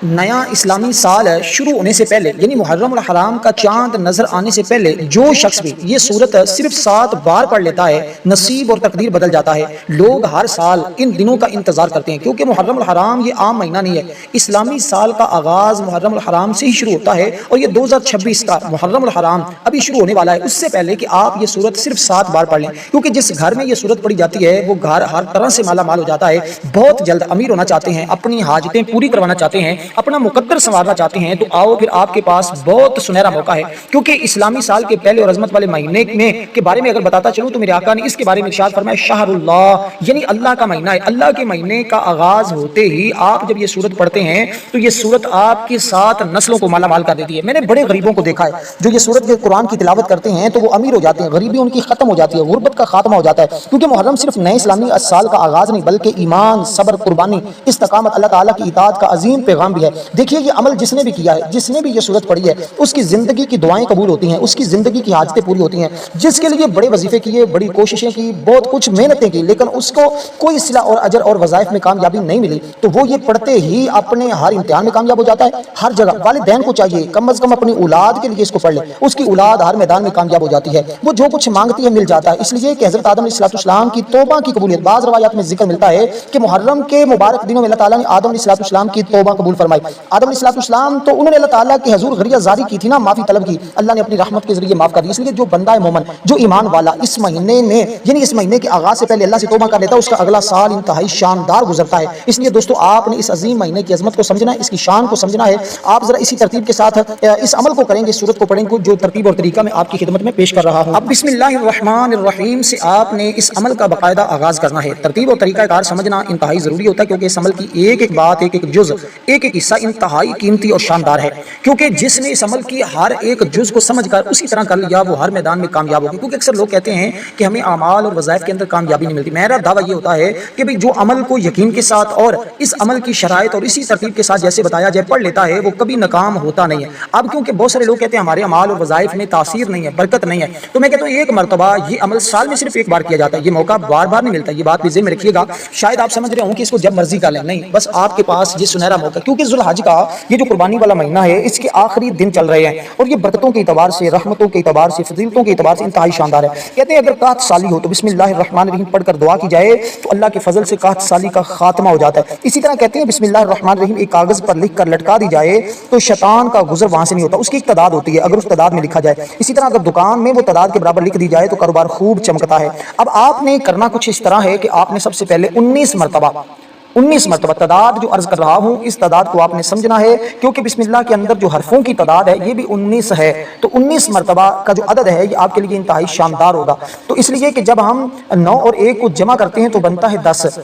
نیا اسلامی سال شروع ہونے سے پہلے یعنی محرم الحرام کا چاند نظر آنے سے پہلے جو شخص بھی یہ سورت صرف 7 بار پڑھ لیتا ہے نصیب اور تقدیر بدل جاتا ہے۔ لوگ ہر سال ان دنوں کا انتظار کرتے ہیں کیونکہ محرم الحرام یہ عام مہینہ نہیں ہے، اسلامی سال کا آغاز محرم الحرام سے ہی شروع ہوتا ہے اور یہ 2026 کا محرم الحرام ابھی شروع ہونے والا ہے۔ اس سے پہلے کہ آپ یہ سورت صرف 7 بار پڑھ لیں، کیونکہ جس گھر میں یہ سورت پڑھی جاتی ہے وہ گھر ہر طرح سے مالا مال ہو جاتا ہے، بہت جلد امیر ہونا چاہتے ہیں، اپنی حاجتیں پوری کروانا چاہتے ہیں، اپنا مقدر سنوارنا چاہتے ہیں، تو آؤ پھر آپ کے پاس بہت سنہرا موقع ہے۔ کیونکہ اسلامی سال کے پہلے اور عظمت والے مہینے میں کے بارے میں اگر بتاتا چلوں تو میرے آقا نے اس کے بارے میں ارشاد فرمایا شہر اللہ، یعنی اللہ کا مہینہ ہے۔ اللہ کے مہینے کا آغاز ہوتے ہی آپ جب یہ سورت پڑھتے ہیں تو یہ سورت آپ کی 7 نسلوں کو مالا مال کر دیتی ہے۔ میں نے بڑے غریبوں کو دیکھا ہے جو یہ سورت کے قرآن کی تلاوت کرتے ہیں تو وہ امیر ہو جاتے ہیں، غریبی ان کی ختم ہو جاتی ہے، غربت کا خاتمہ ہو جاتا ہے، کیونکہ محرم صرف نئے اسلامی سال کا آغاز نہیں بلکہ ایمان، صبر، قربانی، استقامت، اللہ تعالیٰ کی اطاعت کا عظیم پیغام بھی ہے۔ دیکھیے یہ عمل جس نے بھی کیا ہے، جس نے بھی یہ سورت پڑھی ہے، اس کی زندگی کی دعائیں قبول ہوتی ہیں، اس کی زندگی کی حاجتیں پوری ہوتی ہیں۔ جس کے لیے بڑے وظیفے کیے، بڑی کوششیں کی، بہت کچھ محنتیں کی، لیکن اس کو کوئی صلہ اور اجر اور وظائف میں کامیابی نہیں ملی، تو وہ یہ پڑھتے ہی اپنے ہر امتحان میں کامیاب ہو جاتا ہے۔ ہر جگہ والدین کو چاہیے کم از کم اپنی اولاد کے لیے اس کو پڑھ لے، اس کی اولاد ہر میدان میں کامیاب ہو جاتی ہے، وہ جو کچھ مانگتی ہے مل جاتا ہے۔ اس لیے کہ حضرت آدم علیہ السلام کی توبہ کی قبولیت، بعض روایات میں ذکر ملتا ہے کہ محرم کے مبارک دنوں میں اللہ تعالیٰ نے آدم علیہ السلام کی توبہ قبول فرمائی۔ آدم علیہ السلام تو انہوں نے اللہ تعالیٰ کے حضور غریہ زاری کی تھی نا، معافی طلب کی، اللہ نے اپنی رحمت کے ذریعے معاف کر دی۔ اس لیے جو بندہ مومن، جو ایمان والا اس مہینے میں یعنی اس مہینے کے آغاز سے پہلے اللہ سے توبہ کر لیتا ہے، اس کا اگلا سال انتہائی شاندار گزرتا ہے۔ اس لیے دوستو آپ نے اس عظیم مہینے کی عظمت کو سمجھنا ہے، اس کی شان کو سمجھنا ہے۔ آپ ذرا اسی ترتیب کے ساتھ اس عمل کو کریں گے، اس سورت کو پڑھیں گے جو ترتیب اور طریقہ میں آپ کی خدمت میں پیش کر رہا ہوں۔ اب بسم اللہ الرحمن الرحیم سے آپ نے اس عمل کا باقاعدہ آغاز کرنا ہے۔ ترتیب اور طریقہ کار سمجھنا انتہائی ضروری ہوتا ہے، کیونکہ اس عمل کی ایک ایک بات، ایک ایک جز، ایک ایک حصہ انتہائی قیمتی اور شاندار ہے، کیونکہ جس نے اس عمل کی ہر ایک جز کو سمجھ کر اسی طرح کر لیا وہ ہر میدان میں کامیاب ہوگی۔ کیونکہ اکثر لوگ کہتے ہیں کہ ہمیں اعمال اور وظائف کے اندر کامیابی نہیں ملتی۔ میرا دعویٰ یہ ہوتا ہے کہ بھئی جو عمل کو یقین کے ساتھ اور اس عمل کی شرائط اور اسی ترتیب کے ساتھ جیسے بتایا جائے پڑھ لیتا ہے وہ کبھی ناکام ہوتا نہیں ہے۔ اب کیونکہ بہت سارے لوگ کہتے ہیں ہمارے اعمال اور وظائف میں تاثیر نہیں ہے، برکت نہیں ہے، تو میں کہتا ہوں ایک مرتبہ یہ عمل سال میں صرف ایک بار کیا جاتا ہے، یہ موقع بار بار نہیں ملتا۔ یہ بات بھی ذہن میں رکھیے گا۔ شاید آپ سمجھ رہے ہوں کہ اس کو جب مرضی کر لیں، نہیں، بس آپ کے پاس یہ سنہرا موقع، کیونکہ ذوالحج کا یہ جو قربانی والا مہینہ ہے اس کے آخری دن چل رہے ہیں اور یہ برکتوں کے اعتبار سے، رحمتوں کے اعتبار سے، فضیلتوں کے اعتبار سے انتہائی شاندار ہے۔ کہتے ہیں اگر قحط سالی ہو تو بسم اللہ الرحمن الرحیم پڑھ کر دعا کی جائے تو اللہ کے فضل سے قحط سالی کا خاتمہ ہو جاتا ہے۔ اسی طرح کہتے ہیں بسم اللہ الرحمن الرحیم ایک کاغذ پر لکھ کر لٹکا دی جائے تو شیطان کا گزر وہاں سے نہیں ہوتا، اس کی ایک تعداد ہوتی ہے، اگر اس تعداد میں لکھا جائے۔ اسی طرح اگر دکان میں وہ تعداد کے برابر لکھ دی جائے تو کاروبار خوب چمکتا ہے۔ اب آپ نے کرنا کچھ اس طرح ہے کہ آپ نے سب سے پہلے 19 مرتبہ تعداد جو عرض کر رہا ہوں اس تعداد کو آپ نے سمجھنا ہے، کیونکہ بسم اللہ کے اندر جو حرفوں کی تعداد ہے یہ بھی 19 ہے، تو 19 مرتبہ کا جو عدد ہے یہ آپ کے لیے انتہائی شاندار ہوگا۔ تو اس لیے کہ جب ہم 9 اور 1 کو جمع کرتے ہیں تو بنتا ہے 10۔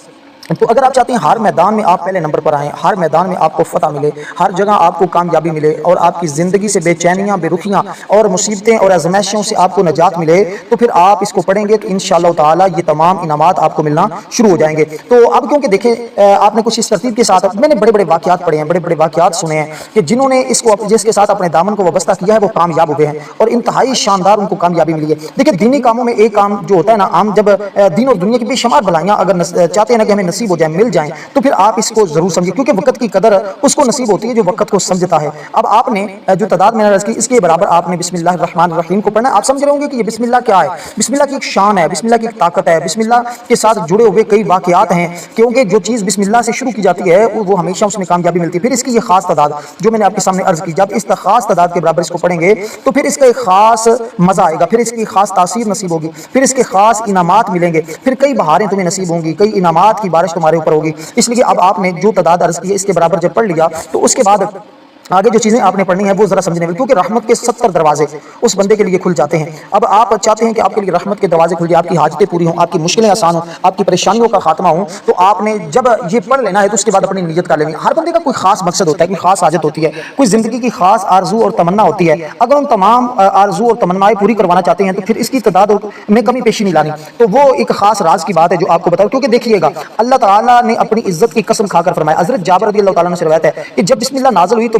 تو اگر آپ چاہتے ہیں ہر میدان میں آپ پہلے نمبر پر آئیں، ہر میدان میں آپ کو فتح ملے، ہر جگہ آپ کو کامیابی ملے اور آپ کی زندگی سے بے چینیاں، بے رخیاں اور مصیبتیں اور آزمائشوں سے آپ کو نجات ملے، تو پھر آپ اس کو پڑھیں گے تو انشاءاللہ تعالی یہ تمام انعامات آپ کو ملنا شروع ہو جائیں گے۔ تو اب کیونکہ دیکھیں آپ نے کچھ اس ترتیب کے ساتھ، میں نے بڑے بڑے واقعات پڑھے ہیں، بڑے بڑے واقعات سنے ہیں کہ جنہوں نے اس کو جس کے ساتھ اپنے دامن کو وابستہ کیا ہے وہ کامیاب ہو گئے ہیں اور انتہائی شاندار ان کو کامیابی ملی ہے۔ دیکھیں دینی کاموں میں ایک کام جو ہوتا ہے نا، ہم جب دین اور دنیا کی بے شمار بھلائیاں اگر چاہتے ہیں نا کہ ہمیں نصیب ہو جائے، مل جائیں، تو پھر آپ اس کو ضرور سمجھیں، کیونکہ وقت کی قدر اس کو نصیب ہوتی ہے جو وقت کو سمجھتا ہے۔ اب آپ نے جو تعداد میں نے رکھی اس کے برابر آپ نے بسم اللہ الرحمن الرحیم کو پڑھنا ہے۔ آپ سمجھ رہے ہوں گے کہ یہ بسم اللہ کیا ہے؟ بسم اللہ کی ایک شان ہے، بسم اللہ کی ایک طاقت ہے، بسم اللہ کے ساتھ جڑے ہوئے کئی واقعات ہیں، کیونکہ جو چیز بسم اللہ سے شروع کی جاتی ہے وہ ہمیشہ اس میں کامیابی ملتی ہے۔ پھر اس کی یہ خاص تعداد جو میں نے آپ کے سامنے عرض کی، جب اس خاص تعداد کے برابر اس کو پڑھیں گے تو پھر اس کا ایک خاص مزہ آئے گا، پھر اس کی خاص تاثیر نصیب ہوگی، پھر اس کے خاص انعامات ملیں گے، پھر کئی بہاریں تمہیں نصیب ہوں گی، کئی انعامات کی بارش تمہارے اوپر ہوگی۔ اس لیے اب آپ نے جو تعداد عرض کی ہے اس کے برابر جب پڑھ لیا تو اس کے بعد آگے جو چیزیں آپ نے پڑھنی ہیں وہ ذرا سمجھنے میں، کیونکہ رحمت کے 70 دروازے اس بندے کے لیے کھل جاتے ہیں۔ اب آپ چاہتے ہیں کہ آپ کے لیے رحمت کے دروازے کھل جائے، آپ کی حاجتیں پوری ہوں، آپ کی مشکلیں آسان ہوں، آپ کی پریشانیوں کا خاتمہ ہوں، تو آپ نے جب یہ پڑھ لینا ہے تو اس کے بعد اپنی نیت کر لینی ہے۔ ہر بندے کا کوئی خاص مقصد ہوتا ہے، کوئی خاص حاجت ہوتی ہے، کوئی زندگی کی خاص آرزو اور تمنا ہوتی ہے۔ اگر ان تمام آرزو اور تمنائیں پوری کروانا چاہتے ہیں تو پھر اس کی تعداد میں کمی پیشی نہیں لانی، تو وہ ایک خاص راز کی بات ہے جو آپ کو بتاؤ۔ کیونکہ دیکھیے گا اللہ تعالیٰ نے اپنی عزت کی قسم کھا کر فرمایا، حضرت جابر رضی اللہ تعالیٰ عنہ سے روایت ہے کہ جب بسم اللہ نازل ہوئی تو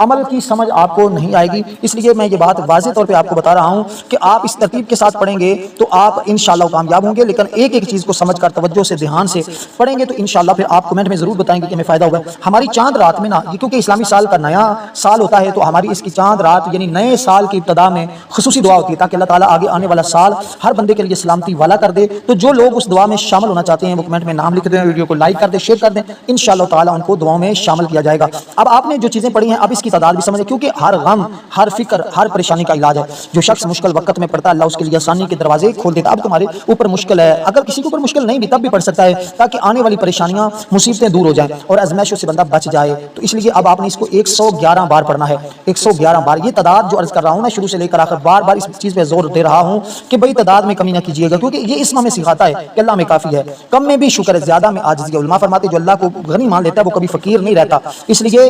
عمل کی سمجھ آپ کو نہیں آئے گی۔ اس لیے میں یہ بات واضح طور پہ آپ کو بتا رہا ہوں کہ آپ اس ترتیب کے ساتھ پڑھیں گے تو آپ انشاءاللہ کامیاب ہوں گے، لیکن ایک ایک چیز کو سمجھ کر توجہ سے دھیان سے پڑھیں گے تو انشاءاللہ پھر آپ کمنٹ میں ضرور بتائیں گے کہ ہمیں فائدہ ہوا۔ ہماری چاند رات میں نا، یہ کیونکہ اسلامی سال کا نیا سال ہوتا ہے تو ہماری اس کی چاند رات یعنی نئے سال کی ابتدا میں خصوصی دعا ہوتی ہے تاکہ اللہ تعالیٰ آگے آنے والا سال ہر بندے کے لیے سلامتی والا کر دے۔ تو جو لوگ اس دعا میں شامل ہونا چاہتے ہیں وہ کمنٹ میں نام لکھ دیں، ویڈیو کو لائک کر دیں، شیئر کر دیں، انشاءاللہ تعالیٰ ان کو دعاؤں میں شامل کیا جائے گا۔ اب آپ نے جو چیزیں پڑھی ہیں اب اس کی تعداد بھی سمجھیں، کیونکہ ہر غم، ہر فکر، ہر پریشانی کا علاج ہے۔ جو شخص مشکل وقت میں پڑھتا ہے اللہ اس کے لیے آسانی کے دروازے کھول دیتا ہے۔ اب تمہارے اوپر مشکل ہے، اگر کسی کے اوپر مشکل نہیں بھی تب بھی پڑھ سکتا ہے تاکہ آنے والی پریشانیاں مصیبتیں دور ہو جائیں اور آزمائشوں سے بندہ بچ جائے۔ تو اس لیے اب آپ نے اس کو 111 بار پڑھنا ہے، 111 بار۔ یہ تعداد جو عرض کر رہا ہوں نا شروع سے لے کر آخر، بار بار اس چیز پہ زور دے رہا ہوں کہ بھئی تعداد میں کمی نہ کیجیے گا، کیونکہ یہ اسم ہمیں سکھاتا ہے کہ اللہ میں کافی ہے، کم میں بھی شکر ہے، زیادہ میں عاجزی ہے۔ علماء فرماتے ہیں جو اللہ کو غنی مان لیتا ہے وہ کبھی فقیر نہیں رہتا۔ اس لیے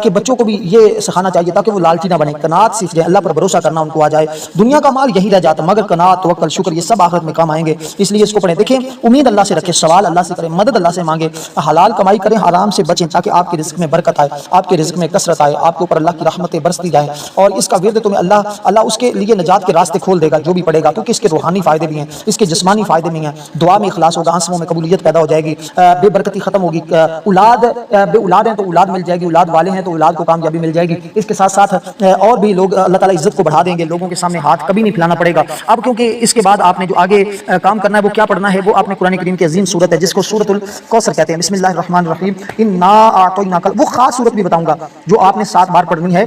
کہ بچوں کو بھی یہ سکھانا چاہیے تاکہ وہ لالچی نہ بنے، قناعت سیکھ جائیں، اللہ پر بھروسہ کرنا ان کو آ جائے۔ دنیا کا مال یہی رہ جاتا مگر قناعت، توکل، شکر یہ سب آخرت میں کام آئیں گے۔ اس لیے اس کو پڑھیں۔ دیکھیں امید اللہ سے رکھیں، سوال اللہ سے کریں، مدد اللہ سے مانگیں، حلال کمائی کریں، حرام سے بچیں تاکہ آپ کے رزق میں برکت آئے، آپ کے رزق میں کثرت آئے، آپ کے اوپر اللہ کی رحمتیں برستی جائیں اور اس کا ورد تمہیں اللہ اس کے لیے نجات کے راستے کھول دے گا جو بھی پڑھے گا، کیونکہ اس کے روحانی فائدے بھی ہیں، اس کے جسمانی فائدے بھی ہیں۔ دعا میں اخلاص ہوگا، آنسوؤں میں قبولیت پیدا ہو جائے گی، بے برکتی ختم ہوگی، اولاد بے اولاد ہیں تو اولاد مل جائے گی، اولاد والے ہیں تو اولاد کو کامیابی مل جائے گی۔ اس کے ساتھ ساتھ اور بھی لوگ اللہ تعالیٰ عزت کو بڑھا دیں گے، لوگوں کے سامنے ہاتھ کبھی نہیں پھیلانا پڑے گا۔ اب کیونکہ اس کے بعد آپ نے جو آگے کام کرنا ہے وہ کیا پڑھنا ہے، وہ آپ نے قرآن کریم کی عظیم سورت ہے جس کو سورۃ الکوثر کہتے ہیں۔ بسم اللہ الرحمن الرحیم، انا اعطیناک، وہ خاص سورت بھی بتاؤں گا جو آپ نے 7 بار پڑھنی ہے،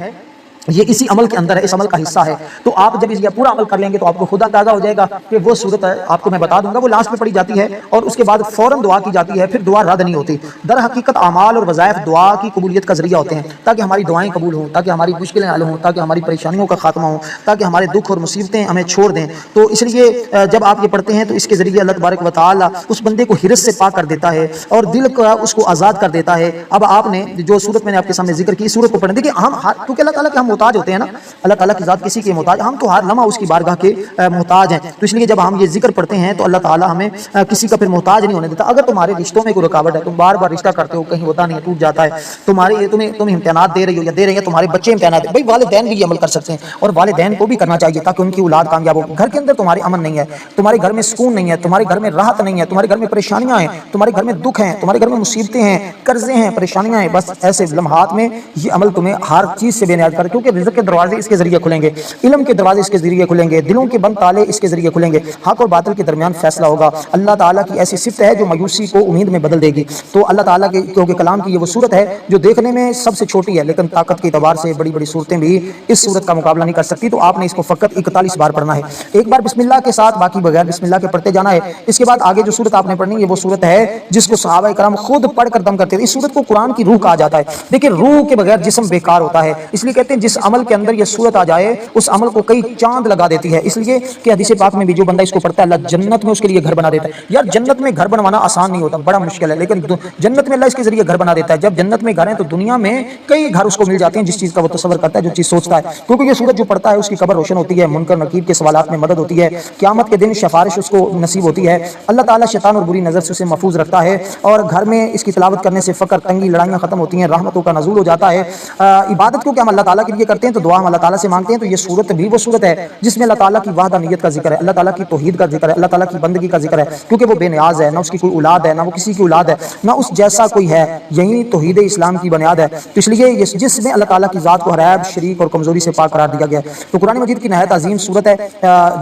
یہ اسی عمل کے اندر ہے، اس عمل کا حصہ ہے۔ تو آپ جب اس کا پورا عمل کر لیں گے تو آپ کو خدا اندازہ ہو جائے گا کہ وہ صورت آپ کو میں بتا دوں گا، وہ لاسٹ میں پڑھی جاتی ہے اور اس کے بعد فوراً دعا کی جاتی ہے، پھر دعا رد نہیں ہوتی۔ در حقیقت اعمال اور وظائف دعا کی قبولیت کا ذریعہ ہوتے ہیں تاکہ ہماری دعائیں قبول ہوں، تاکہ ہماری مشکلیں حل ہوں، تاکہ ہماری پریشانیوں کا خاتمہ ہو، تاکہ ہمارے دکھ اور مصیبتیں ہمیں چھوڑ دیں۔ تو اس لیے جب آپ یہ پڑھتے ہیں تو اس کے ذریعے اللہ تبارک و تعالیٰ اس بندے کو حرص سے پاک کر دیتا ہے اور دل کا اس کو آزاد کر دیتا ہے۔ اب آپ نے جو صورت میں نے آپ کے سامنے ذکر کی، سورت کو پڑھیں۔ دیکھیں ہم کیونکہ اللہ تعالیٰ کے ہم محتاج ہوتے ہیں نا، اللہ تعالیٰ کی ذات کسی کے محتاج، ہم تو ہر لمحہ اس کی بارگاہ کے محتاج ہیں۔ تو اس لیے جب ہم یہ ذکر پڑھتے ہیں تو اللہ تعالیٰ ہمیں کسی کا پھر محتاج نہیں ہونے دیتا۔ اگر تمہارے رشتوں میں کوئی رکاوٹ ہے، تم بار بار رشتہ کرتے ہو کہیں ہوتا نہیں ہے، ٹوٹ جاتا ہے، تم امتحانات دے رہی ہو یا دے رہے ہیں، تمہارے بچے امتحانات، بھائی والدین بھی یہ عمل کر سکتے ہیں اور والدین کو بھی کرنا چاہیے تاکہ ان کی اولاد کامیاب ہو۔ گھر کے اندر تمہارے امن نہیں ہے، تمہارے گھر میں سکون نہیں ہے، تمہارے گھر میں راحت نہیں ہے، تمہارے گھر میں پریشانیاں ہیں، تمہارے گھر میں دکھ ہیں، تمہارے گھر میں مصیبتیں ہیں، قرضے ہیں، پریشانیاں ہیں، بس ایسے لمحات میں یہ عمل تمہیں ہر چیز سے بے نیاز کر، کیونکہ رزق کے دروازے اس کے ذریعے کھلیں گے، علم کے دروازے اس کے ذریعے کھلیں گے، دلوں کے بند تالے اس کے ذریعے کھلیں گے، حق اور باطل کے درمیان فیصلہ ہوگا۔ اللہ تعالیٰ کی ایسی صفت ہے جو مایوسی کو امید میں بدل دے گی۔ تو اللہ تعالیٰ کے کیونکہ کلام کی یہ وہ صورت ہے جو دیکھنے میں سب سے چھوٹی ہے لیکن طاقت کے اعتبار سے بڑی بڑی صورتیں بھی اس صورت کا مقابلہ نہیں کر سکتی۔ تو آپ نے اس کو فقط 41 بار پڑھنا ہے، ایک بار بسم اللہ کے ساتھ، باقی بغیر بسم اللہ کے پڑھتے جانا ہے۔ اس کے بعد آگے جو صورت آپ نے پڑھنی ہے وہ صورت ہے جس کو صحابہ کرام خود پڑھ کر دم کرتے تھے۔ اس صورت کو قرآن کی روح کہا جاتا ہے۔ دیکھیں روح کے بغیر جسم بیکار ہوتا ہے، اس لیے کہتے ہیں جس عمل کے اندر یہ صورت آ جائے اس عمل کو کئی چاند لگا دیتی ہے۔ اس لیے کہ حدیث پاک میں بھی جو بندہ اس کو پڑھتا ہے اللہ جنت میں اس کے لیے گھر بنا دیتا ہے۔ یار جنت میں گھر بنوانا آسان نہیں ہوتا، بڑا مشکل ہے، لیکن جنت میں اللہ اس کے ذریعے گھر بنا دیتا ہے۔ جب جنت میں گھر ہیں تو دنیا میں کئی گھر اس کو مل جاتے ہیں جس چیز کا وہ تصور کرتا ہے، جو چیز سوچتا ہے، کیونکہ یہ سورت جو پڑھتا ہے اس کی قبر روشن ہوتی ہے، منکر نکیر کے سوالات میں مدد ہوتی ہے، قیامت کے دن شفارش اس کو نصیب ہوتی ہے، اللہ تعالیٰ شیطان اور بری نظر سے اسے محفوظ رکھتا ہے، اور گھر میں اس کی تلاوت کرنے سے فقر، تنگی، لڑائیاں ختم ہوتی ہیں، رحمتوں کا نزول ہو جاتا ہے۔ عبادت کو کہ ہم اللہ تعالیٰ کے لیے کرتے ہیں تو دعا ہم اللہ تعالیٰ سے مانگتے ہیں، تو یہ سورت بھی وہ سورت ہے جس میں اللہ تعالیٰ کی وحدانیت کا ذکر ہے، اللہ تعالیٰ کی توحید کا ذکر ہے، اللہ تعالیٰ کی بندگی کا ذکر ہے، کیونکہ وہ بے نیاز ہے، نہ اس کی کوئی اولاد ہے، نہ وہ کسی کی اولاد ہے، نہ اس جیسا کوئی ہے، یہی توحید اسلام کی بنیاد ہے۔ تو اس لیے جس میں اللہ تعالیٰ کی ذات کو حریب، شریک اور کمزوری سے پاک قرار دیا گیا ہے۔ تو قرآن مجید کی نہایت عظیم صورت ہے،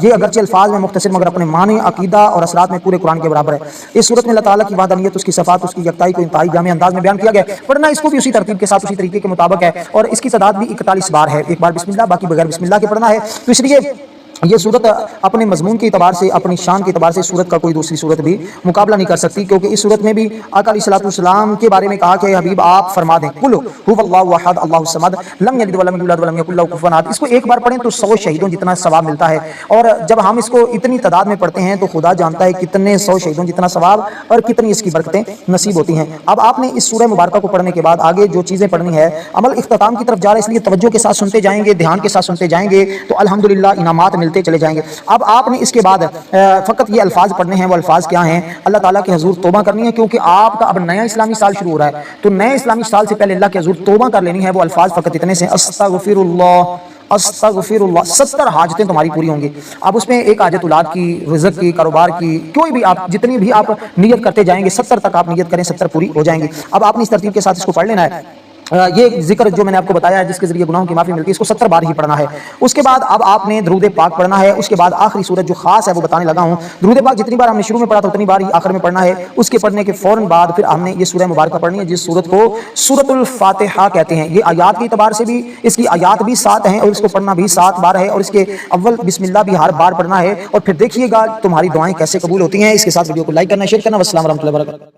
یہ اگرچہ الفاظ میں مختصر مگر اپنے معنی، عقیدہ اور اثرات میں پورے قرآن کے برابر ہے۔ اس صورت میں اللہ تعالیٰ کی وحدانیت، اس کی صفات، اس کی یکتائی کو انتہائی جامع انداز میں بیان کیا گیا ہے۔ پڑھنا اس کو بھی اسی ترتیب کے ساتھ، اسی طریقے کے مطابق ہے، اور اس کی تعداد بھی 41 بار ہے، ایک بار بسم اللہ، باقی بغیر بسم اللہ کے پڑھنا ہے۔ تو اس لیے یہ صورت اپنے مضمون کے اعتبار سے، اپنی شان کے اعتبار سے صورت کا کوئی دوسری صورت بھی مقابلہ نہیں کر سکتی، کیونکہ اس صورت میں بھی آقا علیہ الصلوۃ والسلام کے بارے میں کہا کہ حبیب آپ فرما دیں قل هو اللہ احد اللہ الصمد لم یلد ولم یولد ولم یکن له کفوا احد۔ اس کو ایک بار پڑھیں تو 100 شہیدوں جتنا ثواب ملتا ہے، اور جب ہم اس کو اتنی تعداد میں پڑھتے ہیں تو خدا جانتا ہے کتنے 100 شہیدوں جتنا ثواب اور کتنی اس کی برکتیں نصیب ہوتی ہیں۔ اب آپ نے اس سورہ مبارکہ کو پڑھنے کے بعد آگے جو چیزیں پڑھنی ہے، عمل اختتام کی طرف جا رہا ہے، اس لیے توجہ کے ساتھ سنتے جائیں گے، دھیان کے ساتھ سنتے جائیں گے تو الحمدللہ انعامات ملتے چلے جائیں گے۔ اب آپ نے اس کے بعد فقط یہ الفاظ پڑھنے ہیں، وہ الفاظ کیا ہیں؟ اللہ تعالیٰ کے حضور توبہ کرنی ہے، کیونکہ آپ کا اب نیا اسلامی سال شروع ہو رہا ہے، تو نئے اسلامی سال سے پہلے اللہ کے حضور توبہ کر لینی ہے۔ وہ الفاظ فقط اتنے سے استغفر اللہ، استغفر اللہ، 70 حاجتیں تمہاری پوری ہوں گی۔ اب اس میں ایک حاجت اولاد کی، رزق کی، کاروبار کی، کوئی بھی آپ جتنی بھی آپ نیت کرتے جائیں گے 70 تک آپ نیت کریں، 70 پوری ہو جائیں گی۔ اب آپ نے اس ترتیب کے ساتھ اس کو پڑھ لینا ہے۔ یہ ذکر جو میں نے آپ کو بتایا ہے جس کے ذریعے گناہوں کی معافی ملتی ہے، اس کو 70 بار ہی پڑھنا ہے۔ اس کے بعد اب آپ نے درود پاک پڑھنا ہے۔ اس کے بعد آخری صورت جو خاص ہے وہ بتانے لگا ہوں۔ درود پاک جتنی بار ہم نے شروع میں پڑھا تھا اتنی بار ہی آخر میں پڑھنا ہے۔ اس کے پڑھنے کے فوراً بعد پھر ہم نے یہ سورہ مبارکہ پڑھنی ہے، جس سورت کو سورۃ الفاتحہ کہتے ہیں۔ یہ آیات کے اعتبار سے بھی اس کی آیات بھی 7 ہیں اور اس کو پڑھنا بھی 7 بار ہے، اور اس کے اول بسم اللہ بھی ہر بار پڑھنا ہے۔ اور پھر دیکھیے گا تمہاری دعائیں کیسے قبول ہوتی ہیں۔ اس کے ساتھ ویڈیو کو لائک کرنا، شیئر کرنا۔ والسلام ورحمۃ اللہ وبرکاتہ۔